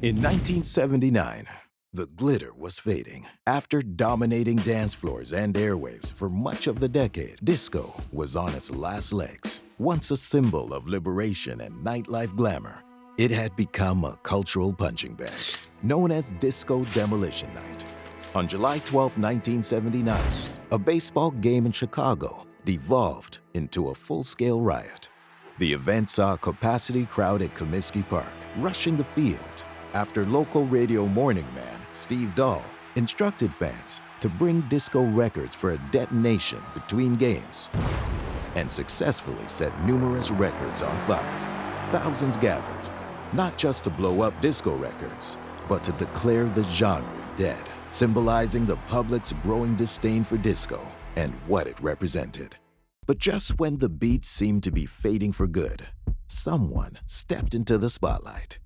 In 1979, the glitter was fading. After dominating dance floors and airwaves for much of the decade, disco was on its last legs. Once a symbol of liberation and nightlife glamour, it had become a cultural punching bag, known as Disco Demolition Night. On July 12, 1979, a baseball game in Chicago devolved into a full-scale riot. The event saw a capacity crowd at Comiskey Park rushing the field after local radio morning man Steve Dahl instructed fans to bring disco records for a detonation between games and successfully set numerous records on fire. Thousands gathered, not just to blow up disco records, but to declare the genre dead, symbolizing the public's growing disdain for disco and what it represented. But just when the beats seemed to be fading for good, someone stepped into the spotlight.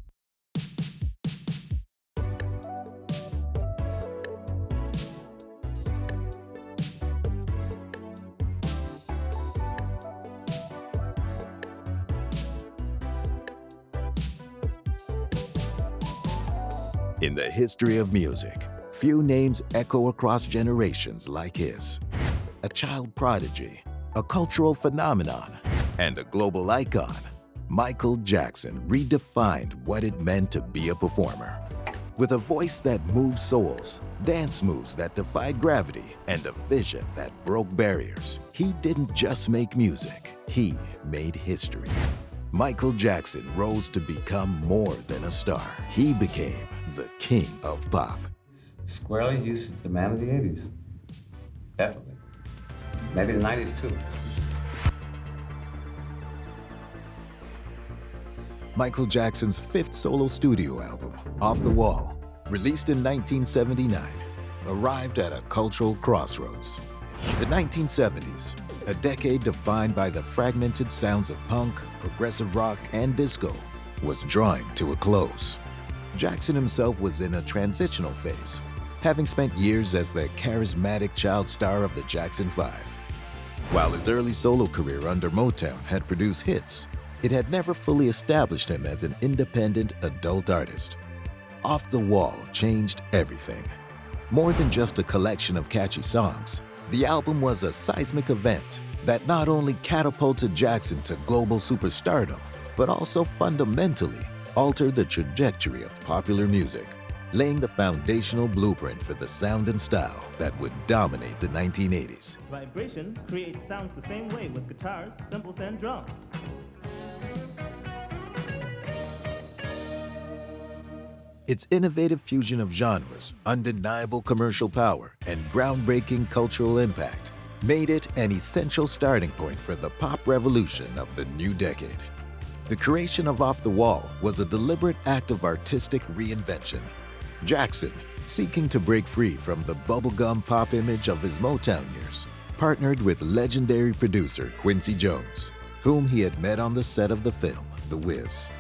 In the history of music, few names echo across generations like his. A child prodigy, a cultural phenomenon, and a global icon, Michael Jackson redefined what it meant to be a performer. With a voice that moved souls, dance moves that defied gravity, and a vision that broke barriers, he didn't just make music, he made history. Michael Jackson rose to become more than a star. He became the king of pop. Squarely, he's the man of the 80s. Definitely. Maybe the 90s, too. Michael Jackson's fifth solo studio album, Off the Wall, released in 1979, arrived at a cultural crossroads. The 1970s, a decade defined by the fragmented sounds of punk, progressive rock, and disco, was drawing to a close. Jackson himself was in a transitional phase, having spent years as the charismatic child star of the Jackson 5. While his early solo career under Motown had produced hits, it had never fully established him as an independent adult artist. Off the Wall changed everything. More than just a collection of catchy songs, the album was a seismic event that not only catapulted Jackson to global superstardom, but also fundamentally altered the trajectory of popular music, laying the foundational blueprint for the sound and style that would dominate the 1980s. Vibration creates sounds the same way with guitars, cymbals, and drums. Its innovative fusion of genres, undeniable commercial power, and groundbreaking cultural impact made it an essential starting point for the pop revolution of the new decade. The creation of Off the Wall was a deliberate act of artistic reinvention. Jackson, seeking to break free from the bubblegum pop image of his Motown years, partnered with legendary producer Quincy Jones, whom he had met on the set of the film The Wiz.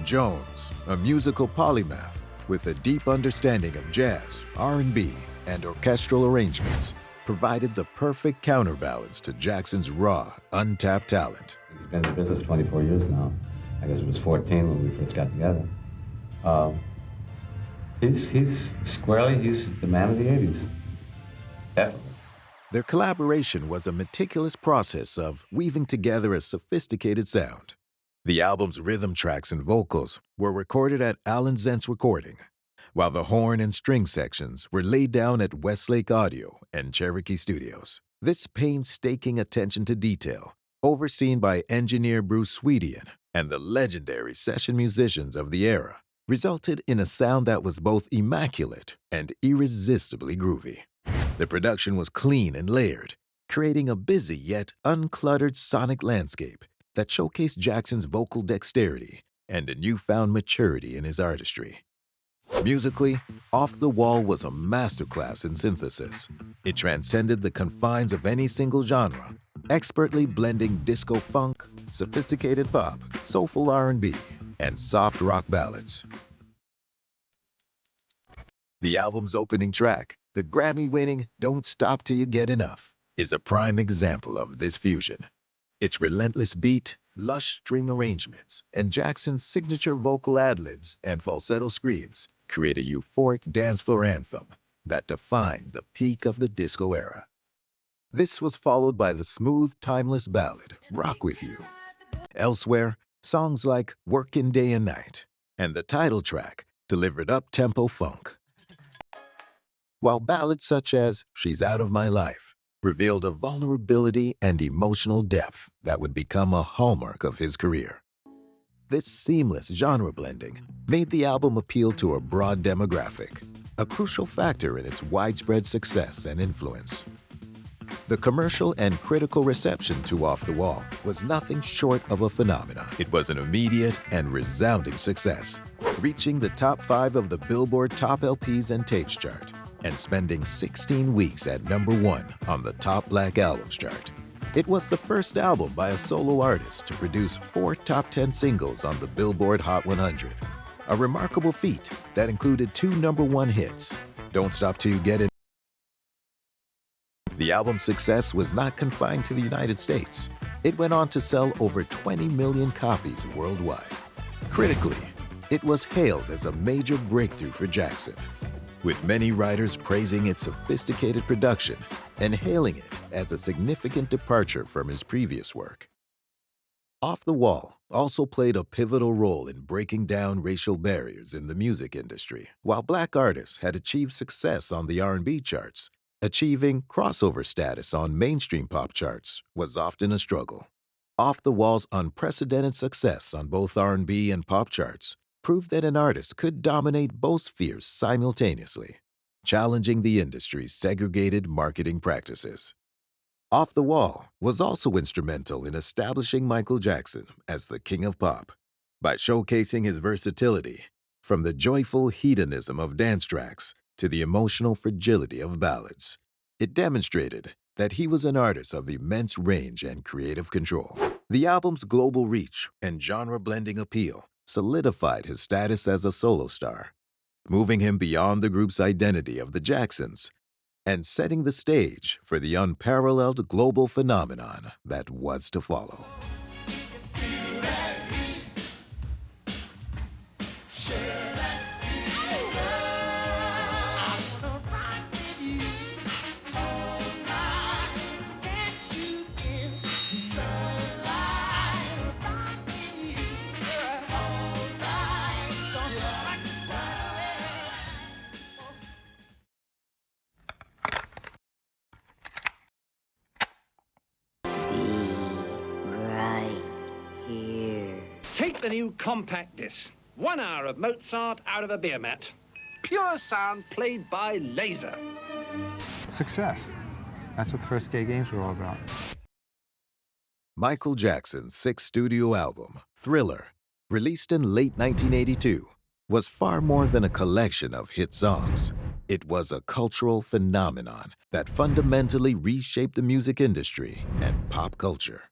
Jones, a musical polymath with a deep understanding of jazz, R&B, and orchestral arrangements, provided the perfect counterbalance to Jackson's raw, untapped talent. He's been in business 24 years now. I guess it was 14 when we first got together. He's squarely, he's the man of the 80s. Definitely. Their collaboration was a meticulous process of weaving together a sophisticated sound. The album's rhythm tracks and vocals were recorded at Alan Zent's recording, while the horn and string sections were laid down at Westlake Audio and Cherokee Studios. This painstaking attention to detail, overseen by engineer Bruce Swedian and the legendary session musicians of the era, resulted in a sound that was both immaculate and irresistibly groovy. The production was clean and layered, creating a busy yet uncluttered sonic landscape that showcased Jackson's vocal dexterity and a newfound maturity in his artistry. Musically, Off the Wall was a masterclass in synthesis. It transcended the confines of any single genre, expertly blending disco funk, sophisticated pop, soulful R&B, and soft rock ballads. The album's opening track, the Grammy-winning Don't Stop Till You Get Enough, is a prime example of this fusion. Its relentless beat, Lush string arrangements and Jackson's signature vocal ad-libs and falsetto screams create a euphoric dance floor anthem that defined the peak of the disco era. This was followed by the smooth, timeless ballad, Rock With You. Elsewhere, songs like Workin' Day and Night and the title track delivered up-tempo funk, while ballads such as She's Out of My Life revealed a vulnerability and emotional depth that would become a hallmark of his career. This seamless genre blending made the album appeal to a broad demographic, a crucial factor in its widespread success and influence. The commercial and critical reception to Off the Wall was nothing short of a phenomenon. It was an immediate and resounding success, reaching the top 5 of the Billboard Top LPs and Tapes chart and spending 16 weeks at #1 on the Top Black Albums chart. It was the first album by a solo artist to produce 4 top 10 singles on the Billboard Hot 100, a remarkable feat that included 2 #1 hits, Don't Stop Till You Get It. The album's success was not confined to the United States. It went on to sell over 20 million copies worldwide. Critically, it was hailed as a major breakthrough for Jackson, with many writers praising its sophisticated production and hailing it as a significant departure from his previous work. Off the Wall also played a pivotal role in breaking down racial barriers in the music industry. While black artists had achieved success on the R&B charts, achieving crossover status on mainstream pop charts was often a struggle. Off the Wall's unprecedented success on both R&B and pop charts proved that an artist could dominate both spheres simultaneously, challenging the industry's segregated marketing practices. Off the Wall was also instrumental in establishing Michael Jackson as the king of pop by showcasing his versatility, from the joyful hedonism of dance tracks to the emotional fragility of ballads. It demonstrated that he was an artist of immense range and creative control. The album's global reach and genre-blending appeal solidified his status as a solo star, moving him beyond the group's identity of the Jacksons and setting the stage for the unparalleled global phenomenon that was to follow. Take the new compact disc. 1 hour of Mozart out of a beer mat. Pure sound played by laser. Success. That's what the first gay games were all about. Michael Jackson's 6th studio album, Thriller, released in late 1982, was far more than a collection of hit songs. It was a cultural phenomenon that fundamentally reshaped the music industry and pop culture.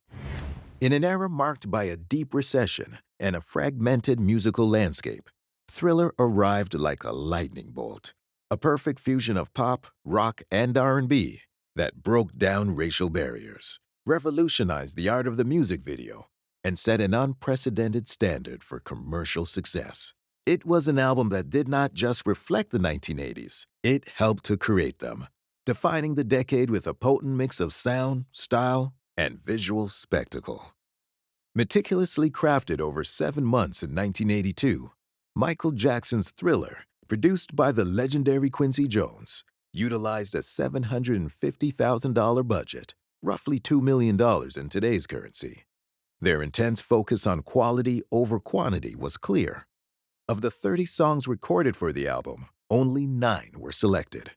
In an era marked by a deep recession and a fragmented musical landscape, Thriller arrived like a lightning bolt, a perfect fusion of pop, rock, and R&B that broke down racial barriers, revolutionized the art of the music video, and set an unprecedented standard for commercial success. It was an album that did not just reflect the 1980s, it helped to create them, defining the decade with a potent mix of sound, style, and visual spectacle. Meticulously crafted over 7 months in 1982, Michael Jackson's Thriller, produced by the legendary Quincy Jones, utilized a $750,000 budget, roughly $2 million in today's currency. Their intense focus on quality over quantity was clear. Of the 30 songs recorded for the album, only 9 were selected.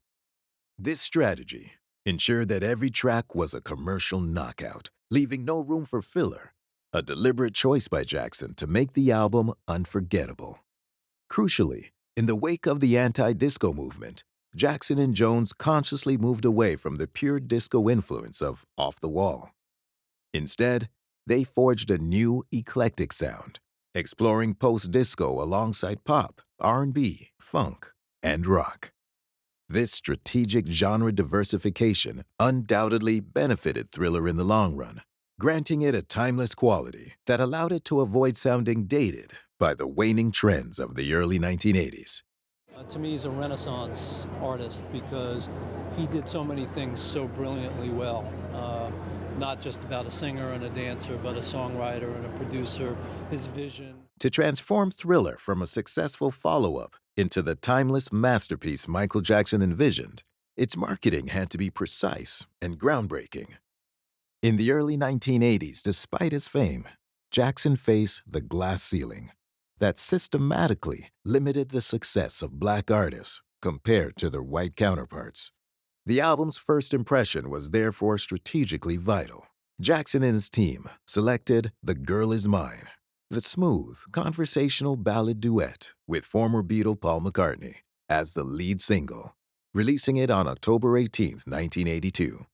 This strategy ensured that every track was a commercial knockout, leaving no room for filler, a deliberate choice by Jackson to make the album unforgettable. Crucially, in the wake of the anti-disco movement, Jackson and Jones consciously moved away from the pure disco influence of Off the Wall. Instead, they forged a new, eclectic sound, exploring post-disco alongside pop, R&B, funk, and rock. This strategic genre diversification undoubtedly benefited Thriller in the long run, granting it a timeless quality that allowed it to avoid sounding dated by the waning trends of the early 1980s. To me, he's a Renaissance artist because he did so many things so brilliantly well. Not just about a singer and a dancer, but a songwriter and a producer, his vision. To transform Thriller from a successful follow-up into the timeless masterpiece Michael Jackson envisioned, its marketing had to be precise and groundbreaking. In the early 1980s, despite his fame, Jackson faced the glass ceiling that systematically limited the success of black artists compared to their white counterparts. The album's first impression was therefore strategically vital. Jackson and his team selected The Girl Is Mine, the smooth, conversational ballad duet with former Beatle Paul McCartney, as the lead single, releasing it on October 18, 1982.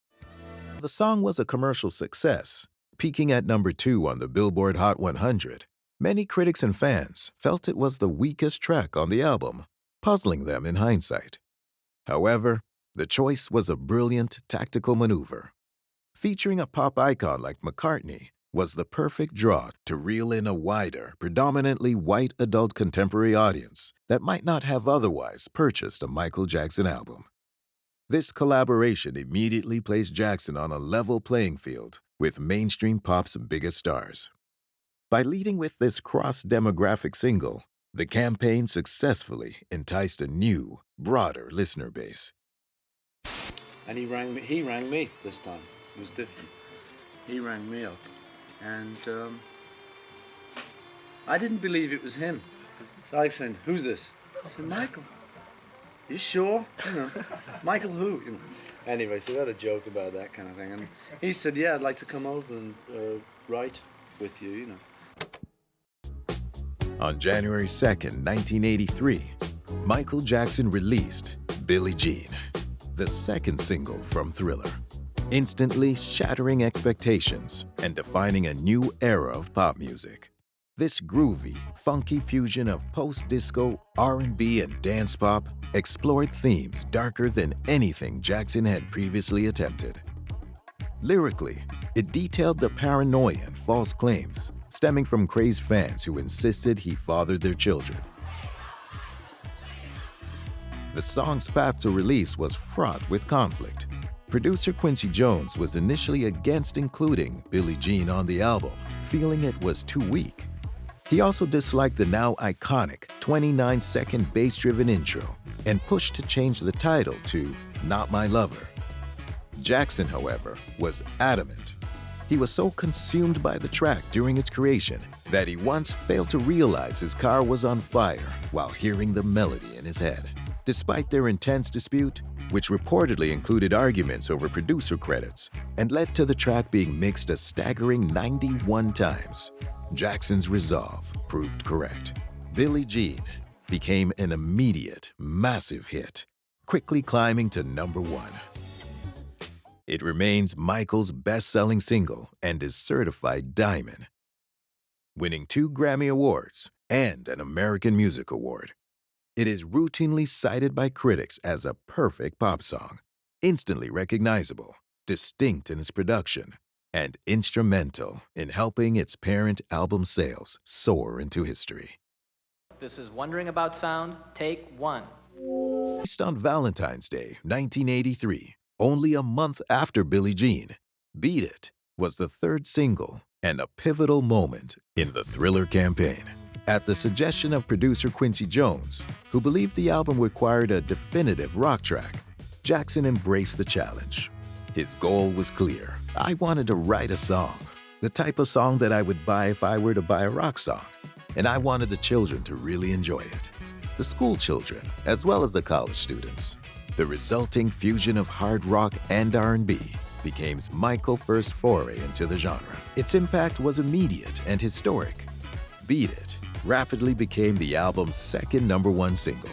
The song was a commercial success, peaking at number 2 on the Billboard Hot 100. Many critics and fans felt it was the weakest track on the album, puzzling them in hindsight. However, the choice was a brilliant tactical maneuver. Featuring a pop icon like McCartney was the perfect draw to reel in a wider, predominantly white adult contemporary audience that might not have otherwise purchased a Michael Jackson album. This collaboration immediately placed Jackson on a level playing field with mainstream pop's biggest stars. By leading with this cross-demographic single, the campaign successfully enticed a new, broader listener base. And he rang me this time. It was different. He rang me up, and I didn't believe it was him. So I said, "Who's this?" I said, "Michael." "You sure?" You know, "Michael who?" You know. Anyway, so we had a joke about that kind of thing, and he said, "Yeah, I'd like to come over and write with you." You know. On January 2nd, 1983, Michael Jackson released Billie Jean, the second single from Thriller, instantly shattering expectations and defining a new era of pop music. This groovy, funky fusion of post-disco, R&B, and dance pop explored themes darker than anything Jackson had previously attempted. Lyrically, it detailed the paranoia and false claims stemming from crazed fans who insisted he fathered their children. The song's path to release was fraught with conflict. Producer Quincy Jones was initially against including Billie Jean on the album, feeling it was too weak. He also disliked the now iconic 29-second bass-driven intro and pushed to change the title to Not My Lover. Jackson, however, was adamant. He was so consumed by the track during its creation that he once failed to realize his car was on fire while hearing the melody in his head. Despite their intense dispute, which reportedly included arguments over producer credits and led to the track being mixed a staggering 91 times, Jackson's resolve proved correct. Billie Jean became an immediate, massive hit, quickly climbing to number 1. It remains Michael's best-selling single and is certified diamond, winning 2 Grammy Awards and an American Music Award. It is routinely cited by critics as a perfect pop song, instantly recognizable, distinct in its production, and instrumental in helping its parent album sales soar into history. This is Wondering About Sound, take 1. Released on Valentine's Day, 1983, only a month after Billie Jean, Beat It was the third single and a pivotal moment in the Thriller campaign. At the suggestion of producer Quincy Jones, who believed the album required a definitive rock track, Jackson embraced the challenge. His goal was clear. I wanted to write a song, the type of song that I would buy if I were to buy a rock song, and I wanted the children to really enjoy it. The school children, as well as the college students. The resulting fusion of hard rock and R&B became Michael's first foray into the genre. Its impact was immediate and historic. Beat It rapidly became the album's second number 1 single,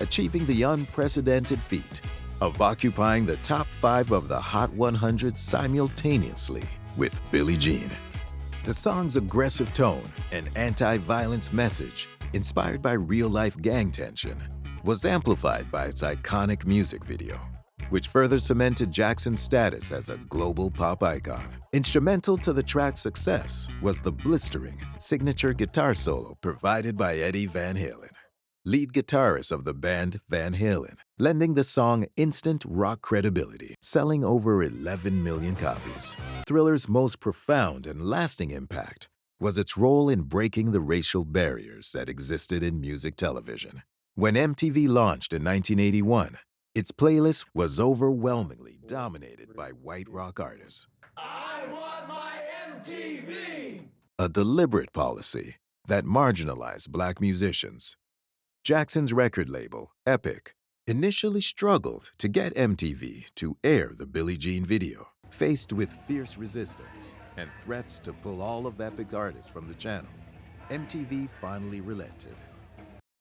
achieving the unprecedented feat of occupying the top 5 of the Hot 100 simultaneously with Billie Jean. The song's aggressive tone and anti-violence message, inspired by real-life gang tension, was amplified by its iconic music video. which further cemented Jackson's status as a global pop icon. Instrumental to the track's success was the blistering signature guitar solo provided by Eddie Van Halen, lead guitarist of the band Van Halen, lending the song instant rock credibility, selling over 11 million copies. Thriller's most profound and lasting impact was its role in breaking the racial barriers that existed in music television. When MTV launched in 1981, its playlist was overwhelmingly dominated by white rock artists. I want my MTV! A deliberate policy that marginalized black musicians. Jackson's record label, Epic, initially struggled to get MTV to air the Billie Jean video. Faced with fierce resistance and threats to pull all of Epic's artists from the channel, MTV finally relented.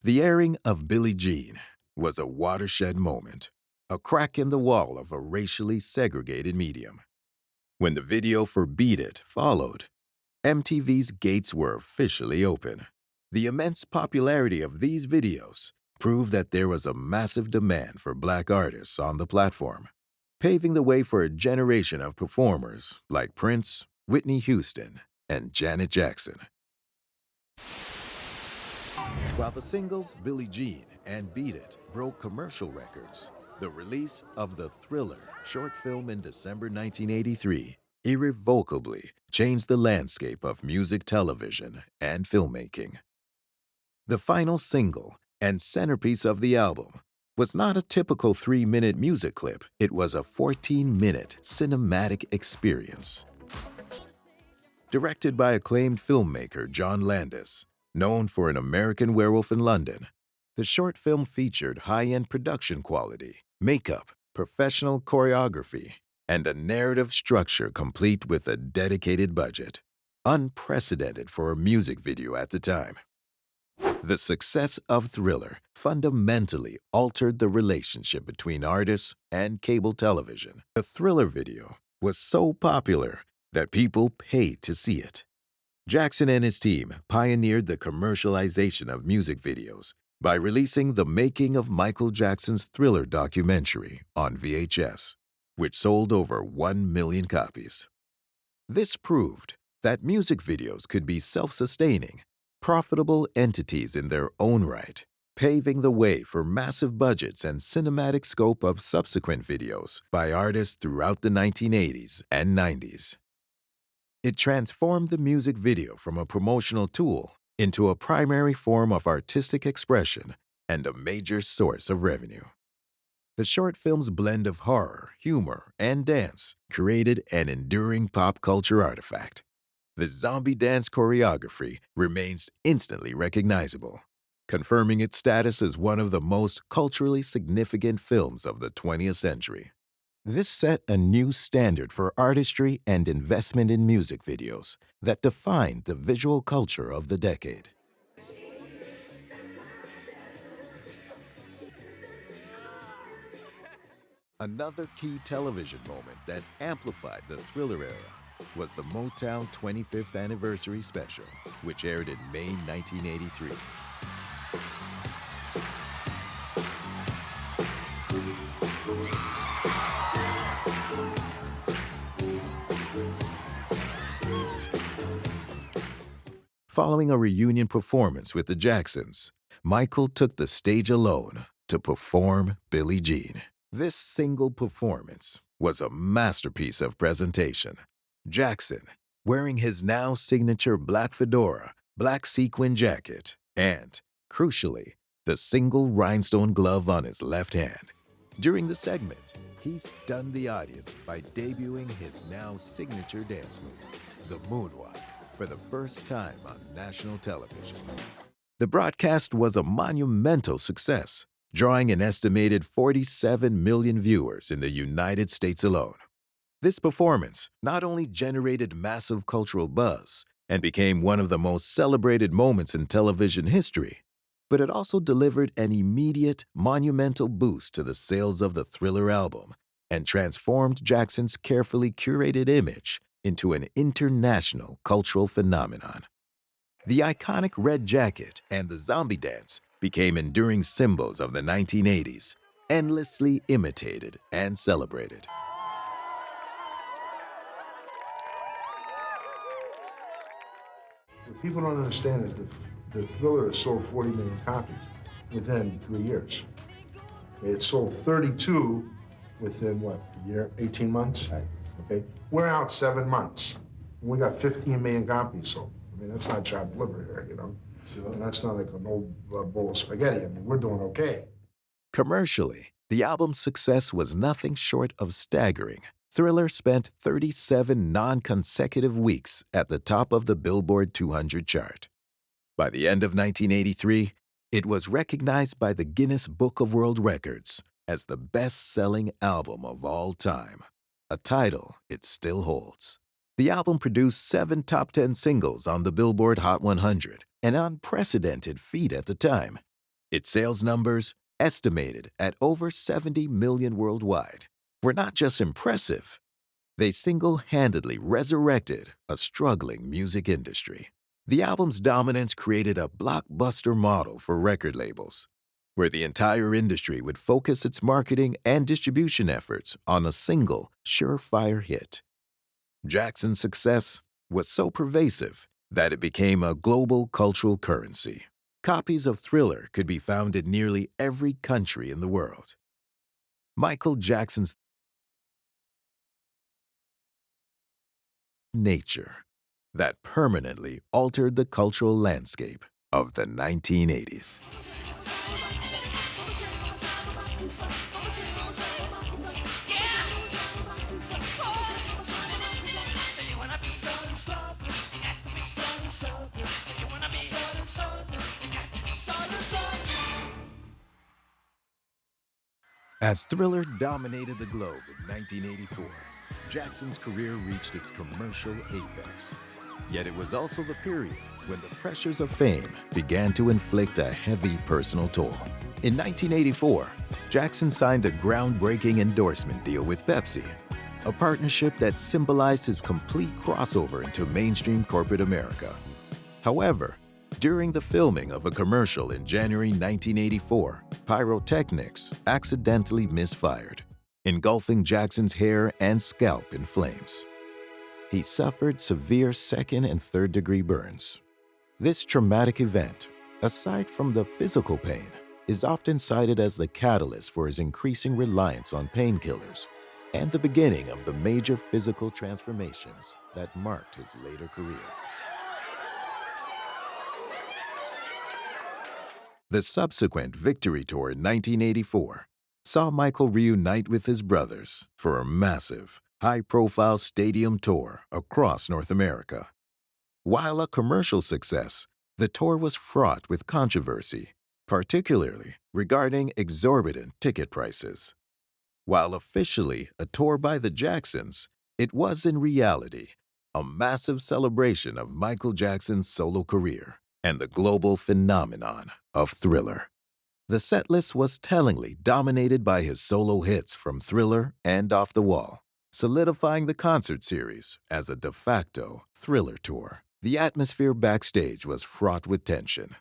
The airing of Billie Jean was a watershed moment, a crack in the wall of a racially segregated medium. When the video for Beat It followed, MTV's gates were officially open. The immense popularity of these videos proved that there was a massive demand for black artists on the platform, paving the way for a generation of performers like Prince, Whitney Houston, and Janet Jackson. While the singles Billie Jean and Beat It broke commercial records, the release of the Thriller short film in December 1983 irrevocably changed the landscape of music television and filmmaking. The final single and centerpiece of the album was not a typical 3-minute music clip. It was a 14-minute cinematic experience. Directed by acclaimed filmmaker John Landis, known for An American Werewolf in London, the short film featured high-end production quality, makeup, professional choreography, and a narrative structure complete with a dedicated budget, unprecedented for a music video at the time. The success of Thriller fundamentally altered the relationship between artists and cable television. The Thriller video was so popular that people paid to see it. Jackson and his team pioneered the commercialization of music videos by releasing the Making of Michael Jackson's Thriller documentary on VHS, which sold over 1 million copies. This proved that music videos could be self-sustaining, profitable entities in their own right, paving the way for massive budgets and cinematic scope of subsequent videos by artists throughout the 1980s and 90s. It transformed the music video from a promotional tool into a primary form of artistic expression and a major source of revenue. The short film's blend of horror, humor, and dance created an enduring pop culture artifact. The zombie dance choreography remains instantly recognizable, confirming its status as one of the most culturally significant films of the 20th century. This set a new standard for artistry and investment in music videos that defined the visual culture of the decade. Another key television moment that amplified the Thriller era was the Motown 25th Anniversary Special, which aired in May 1983. Following a reunion performance with the Jacksons, Michael took the stage alone to perform Billie Jean. This single performance was a masterpiece of presentation. Jackson, wearing his now signature black fedora, black sequin jacket, and, crucially, the single rhinestone glove on his left hand. During the segment, he stunned the audience by debuting his now signature dance move, the moonwalk, for the first time on national television. The broadcast was a monumental success, drawing an estimated 47 million viewers in the United States alone. This performance not only generated massive cultural buzz and became one of the most celebrated moments in television history, but it also delivered an immediate, monumental boost to the sales of the Thriller album and transformed Jackson's carefully curated image into an international cultural phenomenon. The iconic red jacket and the zombie dance became enduring symbols of the 1980s, endlessly imitated and celebrated. What people don't understand is the Thriller has sold 40 million copies within 3 years. It sold 32 within, what, a year, 18 months? Right. Okay, we're out 7 months. We got 15 million copies sold. I mean, that's not chopped liver here, you know? Sure. And that's not like an old bowl of spaghetti. I mean, we're doing okay. Commercially, the album's success was nothing short of staggering. Thriller spent 37 non-consecutive weeks at the top of the Billboard 200 chart. By the end of 1983, it was recognized by the Guinness Book of World Records as the best-selling album of all time, a title it still holds. The album produced 7 top 10 singles on the Billboard Hot 100, an unprecedented feat at the time. Its sales numbers, estimated at over 70 million worldwide, were not just impressive, they single-handedly resurrected a struggling music industry. The album's dominance created a blockbuster model for record labels, where the entire industry would focus its marketing and distribution efforts on a single, surefire hit. Jackson's success was so pervasive that it became a global cultural currency. Copies of Thriller could be found in nearly every country in the world. Michael Jackson's nature that permanently altered the cultural landscape of the 1980s. As Thriller dominated the globe in 1984, Jackson's career reached its commercial apex. Yet it was also the period when the pressures of fame began to inflict a heavy personal toll. In 1984, Jackson signed a groundbreaking endorsement deal with Pepsi, a partnership that symbolized his complete crossover into mainstream corporate America. However, during the filming of a commercial in January 1984, pyrotechnics accidentally misfired, engulfing Jackson's hair and scalp in flames. He suffered severe second and third-degree burns. This traumatic event, aside from the physical pain, is often cited as the catalyst for his increasing reliance on painkillers and the beginning of the major physical transformations that marked his later career. The subsequent Victory Tour in 1984 saw Michael reunite with his brothers for a massive, high-profile stadium tour across North America. While a commercial success, the tour was fraught with controversy, particularly regarding exorbitant ticket prices. While officially a tour by the Jacksons, it was in reality a massive celebration of Michael Jackson's solo career and the global phenomenon of Thriller. The setlist was tellingly dominated by his solo hits from Thriller and Off the Wall, solidifying the concert series as a de facto Thriller tour. The atmosphere backstage was fraught with tension.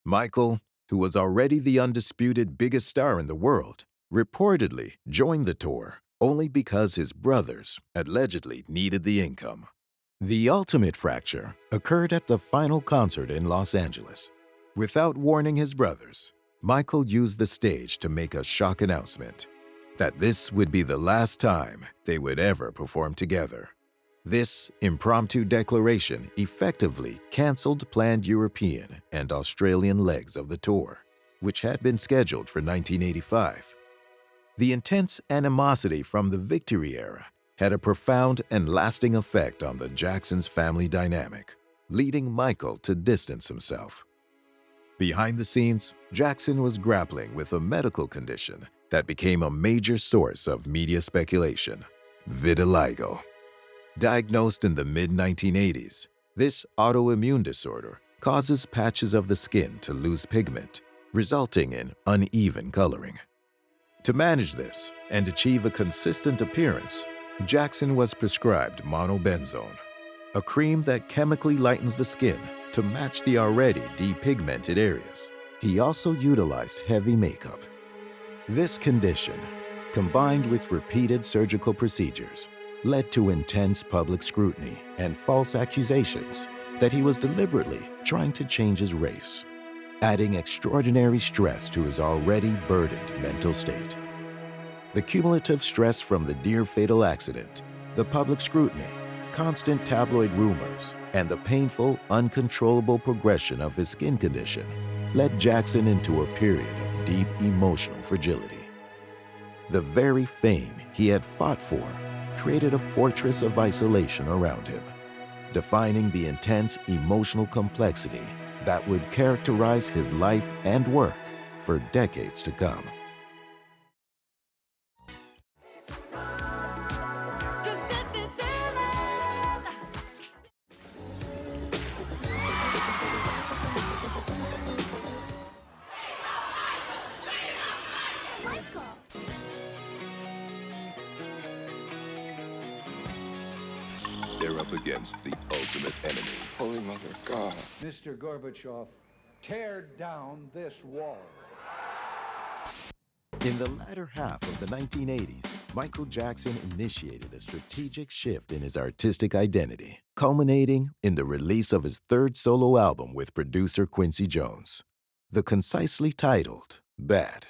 Michael, who was already the undisputed biggest star in the world, reportedly joined the tour only because his brothers allegedly needed the income. The ultimate fracture occurred at the final concert in Los Angeles. Without warning his brothers, Michael used the stage to make a shock announcement that this would be the last time they would ever perform together. This impromptu declaration effectively canceled planned European and Australian legs of the tour, which had been scheduled for 1985. The intense animosity from the Victory era had a profound and lasting effect on the Jacksons' family dynamic, leading Michael to distance himself. Behind the scenes, Jackson was grappling with a medical condition that became a major source of media speculation: vitiligo. Diagnosed in the mid-1980s, this autoimmune disorder causes patches of the skin to lose pigment, resulting in uneven coloring. To manage this and achieve a consistent appearance, Jackson was prescribed monobenzone, a cream that chemically lightens the skin to match the already depigmented areas. He also utilized heavy makeup. This condition, combined with repeated surgical procedures, led to intense public scrutiny and false accusations that he was deliberately trying to change his race, adding extraordinary stress to his already burdened mental state. The cumulative stress from the near-fatal accident, the public scrutiny, constant tabloid rumors, and the painful, uncontrollable progression of his skin condition led Jackson into a period of deep emotional fragility. The very fame he had fought for created a fortress of isolation around him, defining the intense emotional complexity that would characterize his life and work for decades to come. They're up against the ultimate enemy. Holy Mother of God. Mr. Gorbachev, tear down this wall. In the latter half of the 1980s, Michael Jackson initiated a strategic shift in his artistic identity, culminating in the release of his third solo album with producer Quincy Jones, the concisely titled Bad.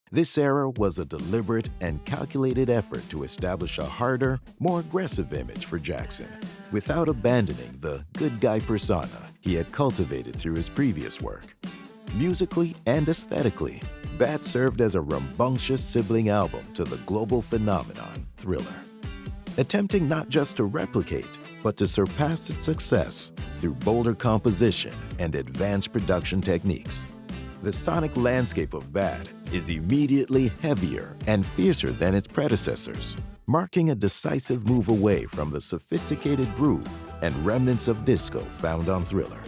This era was a deliberate and calculated effort to establish a harder, more aggressive image for Jackson, without abandoning the good guy persona he had cultivated through his previous work. Musically and aesthetically, Bad served as a rambunctious sibling album to the global phenomenon Thriller, attempting not just to replicate, but to surpass its success through bolder composition and advanced production techniques. The sonic landscape of Bad is immediately heavier and fiercer than its predecessors, marking a decisive move away from the sophisticated groove and remnants of disco found on Thriller.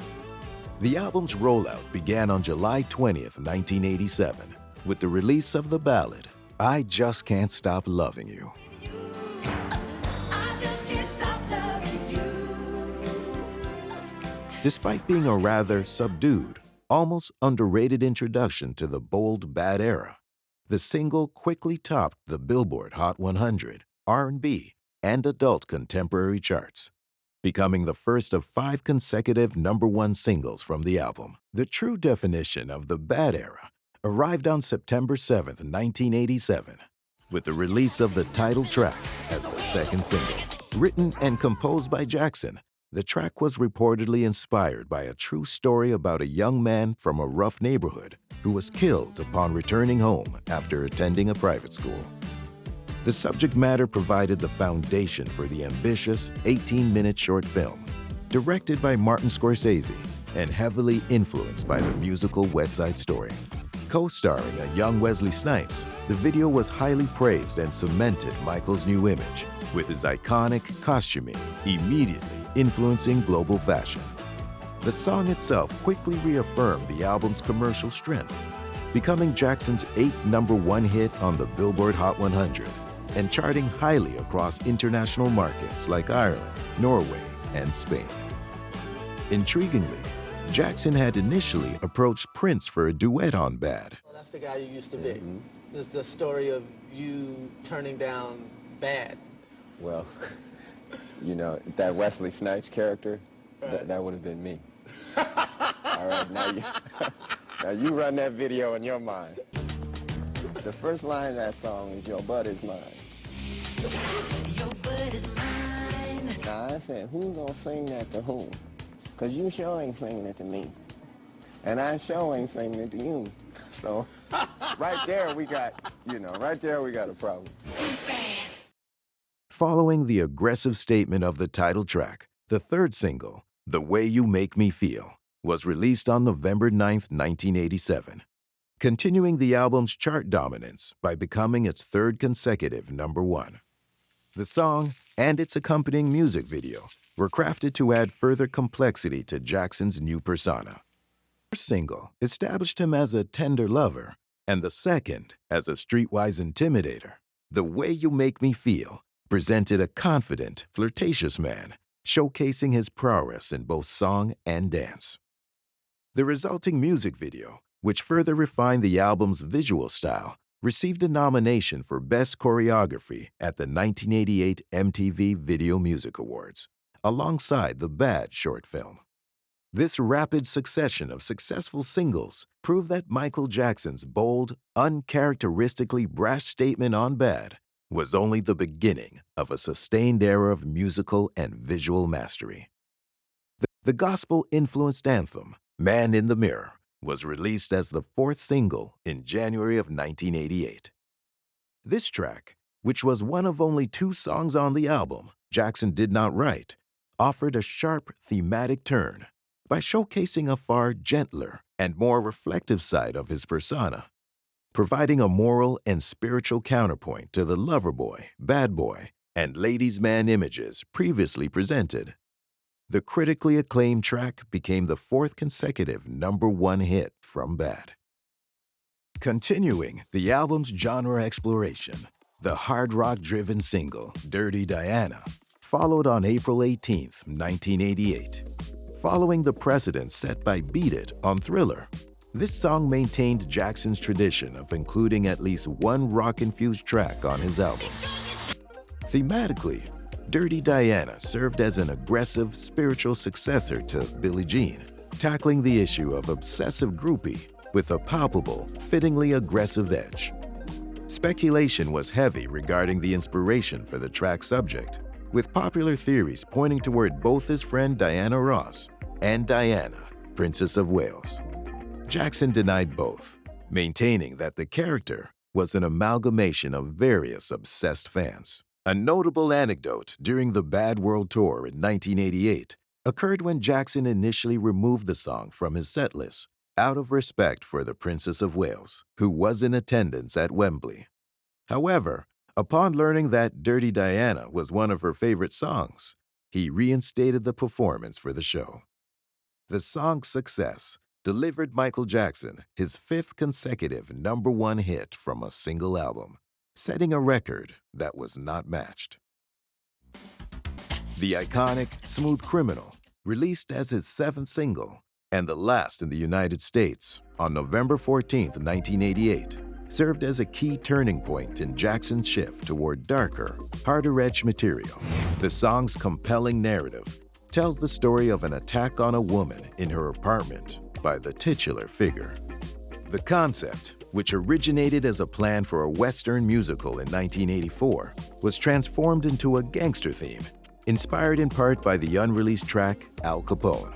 The album's rollout began on July 20th, 1987, with the release of the ballad, I Just Can't Stop Loving You. Despite being a rather subdued, almost underrated introduction to the bold Bad era, the single quickly topped the Billboard Hot 100, R&B, and adult contemporary charts, becoming the first of 5 consecutive #1 singles from the album. The true definition of the Bad era arrived on September 7th, 1987, with the release of the title track as the second single. Written and composed by Jackson, the track was reportedly inspired by a true story about a young man from a rough neighborhood who was killed upon returning home after attending a private school. The subject matter provided the foundation for the ambitious 18-minute short film, directed by Martin Scorsese and heavily influenced by the musical West Side Story. Co-starring a young Wesley Snipes, the video was highly praised and cemented Michael's new image, with his iconic costuming immediately influencing global fashion. The song itself quickly reaffirmed the album's commercial strength, becoming Jackson's 8th #1 hit on the Billboard Hot 100 and charting highly across international markets like Ireland, Norway, and Spain. Intriguingly, Jackson had initially approached Prince for a duet on Bad. Well, that's the guy you used to be. This is the story of you turning down Bad. Well, you know, that Wesley Snipes character, that would have been me. All right, now you run that video in your mind. The first line of that song is, your butt is mine. Your butt is mine. Now, I said, who's gonna sing that to whom? Because you sure ain't singing it to me. And I sure ain't singing it to you. So, right there we got a problem. Following the aggressive statement of the title track, the third single, The Way You Make Me Feel, was released on November 9th, 1987, continuing the album's chart dominance by becoming its third consecutive #1. The song and its accompanying music video were crafted to add further complexity to Jackson's new persona. The first single established him as a tender lover, and the second as a streetwise intimidator. The Way You Make Me Feel presented a confident, flirtatious man, showcasing his prowess in both song and dance. The resulting music video, which further refined the album's visual style, received a nomination for Best Choreography at the 1988 MTV Video Music Awards, alongside the Bad short film. This rapid succession of successful singles proved that Michael Jackson's bold, uncharacteristically brash statement on Bad was only the beginning of a sustained era of musical and visual mastery. The gospel-influenced anthem, Man in the Mirror, was released as the fourth single in January of 1988. This track, which was one of only 2 songs on the album Jackson did not write, offered a sharp thematic turn by showcasing a far gentler and more reflective side of his persona, providing a moral and spiritual counterpoint to the lover boy, bad boy, and ladies' man images previously presented. The critically acclaimed track became the 4th consecutive #1 hit from Bad. Continuing the album's genre exploration, the hard rock-driven single Dirty Diana followed on April 18, 1988. Following the precedent set by Beat It on Thriller, this song maintained Jackson's tradition of including at least one rock-infused track on his albums. Thematically, Dirty Diana served as an aggressive spiritual successor to Billie Jean, tackling the issue of obsessive groupie with a palpable, fittingly aggressive edge. Speculation was heavy regarding the inspiration for the track's subject, with popular theories pointing toward both his friend Diana Ross and Diana, Princess of Wales. Jackson denied both, maintaining that the character was an amalgamation of various obsessed fans. A notable anecdote during the Bad World Tour in 1988 occurred when Jackson initially removed the song from his setlist out of respect for the Princess of Wales, who was in attendance at Wembley. However, upon learning that Dirty Diana was one of her favorite songs, he reinstated the performance for the show. The song's success delivered Michael Jackson his 5th consecutive #1 hit from a single album, setting a record that was not matched. The iconic Smooth Criminal, released as his 7th single and the last in the United States on November 14, 1988, served as a key turning point in Jackson's shift toward darker, harder-edged material. The song's compelling narrative tells the story of an attack on a woman in her apartment by the titular figure. The concept, which originated as a plan for a Western musical in 1984, was transformed into a gangster theme, inspired in part by the unreleased track Al Capone.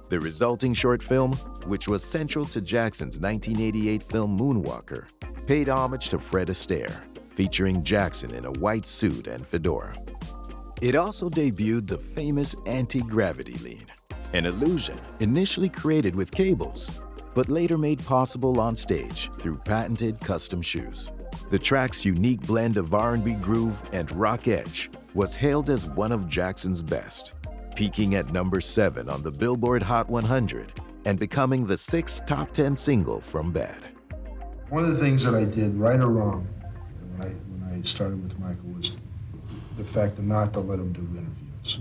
The resulting short film, which was central to Jackson's 1988 film Moonwalker, paid homage to Fred Astaire, featuring Jackson in a white suit and fedora. It also debuted the famous anti-gravity lean, an illusion initially created with cables, but later made possible on stage through patented custom shoes. The track's unique blend of R&B groove and rock edge was hailed as one of Jackson's best, peaking at #7 on the Billboard Hot 100 and becoming the 6th top 10 single from Bad. One of the things that I did, right or wrong, when I started with Michael was the fact of not to let him do interviews.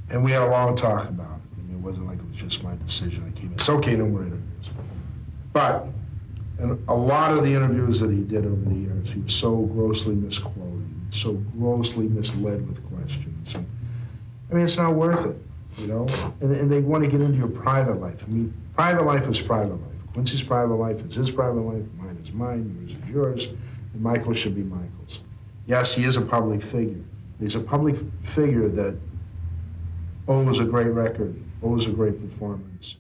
And we had a long talk about it. I mean, it wasn't like it was just my decision. I came in, it's okay, no more interviews. But in a lot of the interviews that he did over the years, he was so grossly misquoted, so grossly misled with questions. And, I mean, it's not worth it, you know? And they want to get into your private life. I mean, private life is private life. Quincy's private life is his private life, mine is mine, yours is yours, and Michael should be Michael's. Yes, he is a public figure. He's a public figure that owes a great record, owes a great performance.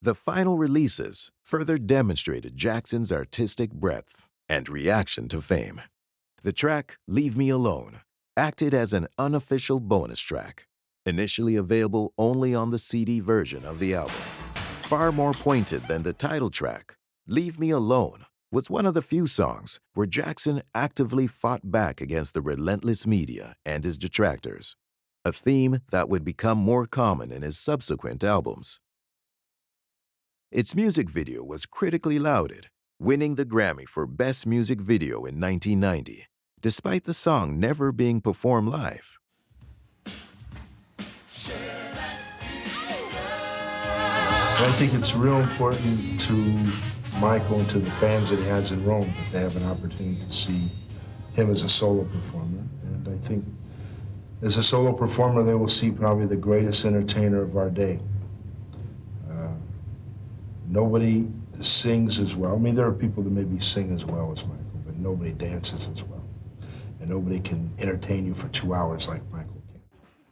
The final releases further demonstrated Jackson's artistic breadth and reaction to fame. The track Leave Me Alone acted as an unofficial bonus track, initially available only on the CD version of the album. Far more pointed than the title track, Leave Me Alone was one of the few songs where Jackson actively fought back against the relentless media and his detractors, a theme that would become more common in his subsequent albums. Its music video was critically lauded, winning the Grammy for Best Music Video in 1990, despite the song never being performed live. I think it's real important to Michael and to the fans that he has in Rome that they have an opportunity to see him as a solo performer. And I think as a solo performer, they will see probably the greatest entertainer of our day. Nobody sings as well. I mean, there are people that maybe sing as well as Michael, but nobody dances as well. And nobody can entertain you for 2 hours like Michael can.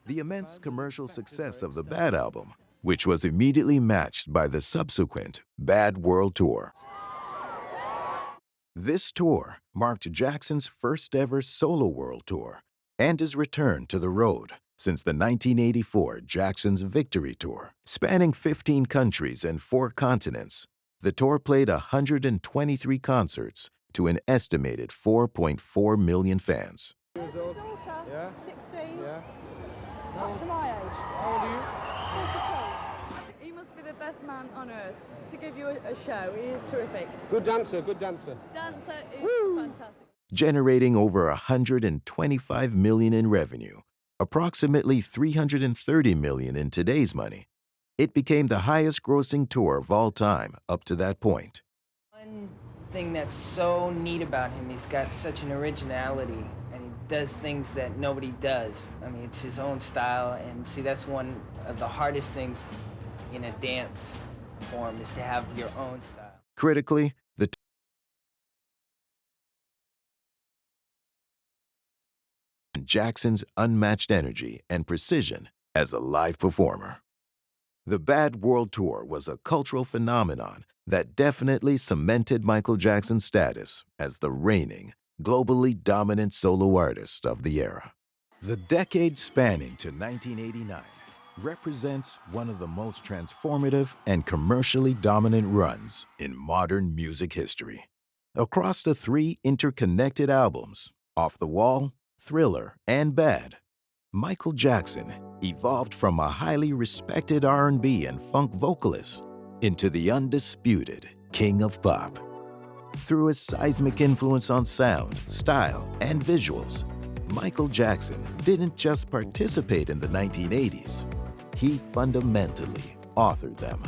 The immense commercial success of the Bad album, which was immediately matched by the subsequent Bad World Tour. This tour marked Jackson's first ever solo world tour and his return to the road since the 1984 Jackson's Victory Tour. Spanning 15 countries and 4 continents, the tour played 123 concerts to an estimated 4.4 million fans. Daughter, Yeah? 16, Yeah. up to my age. How old are you? 42. He must be the best man on earth to give you a show. He is terrific. Good dancer, good dancer. Dancer is fantastic. Generating over 125 million in revenue, approximately 330 million in today's money, it became the highest grossing tour of all time up to that point. One thing that's so neat about him, he's got such an originality, and he does things that nobody does. I mean, it's his own style, and see, that's one of the hardest things in a dance form, is to have your own style. Critically, the Jackson's unmatched energy and precision as a live performer. The Bad World Tour was a cultural phenomenon that definitely cemented Michael Jackson's status as the reigning, globally dominant solo artist of the era. The decade spanning to 1989 represents one of the most transformative and commercially dominant runs in modern music history. Across the 3 interconnected albums, Off the Wall, Thriller, and Bad, Michael Jackson evolved from a highly respected R&B and funk vocalist into the undisputed king of pop. Through his seismic influence on sound, style, and visuals, Michael Jackson didn't just participate in the 1980s, he fundamentally authored them.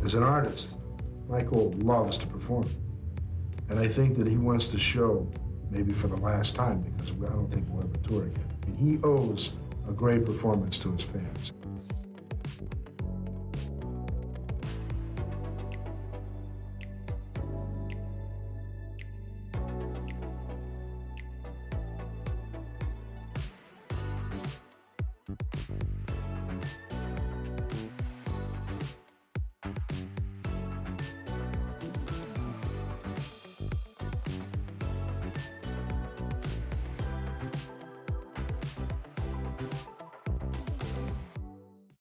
As an artist, Michael loves to perform. And I think that he wants to show, maybe for the last time, because I don't think we'll ever tour again. And he owes a great performance to his fans.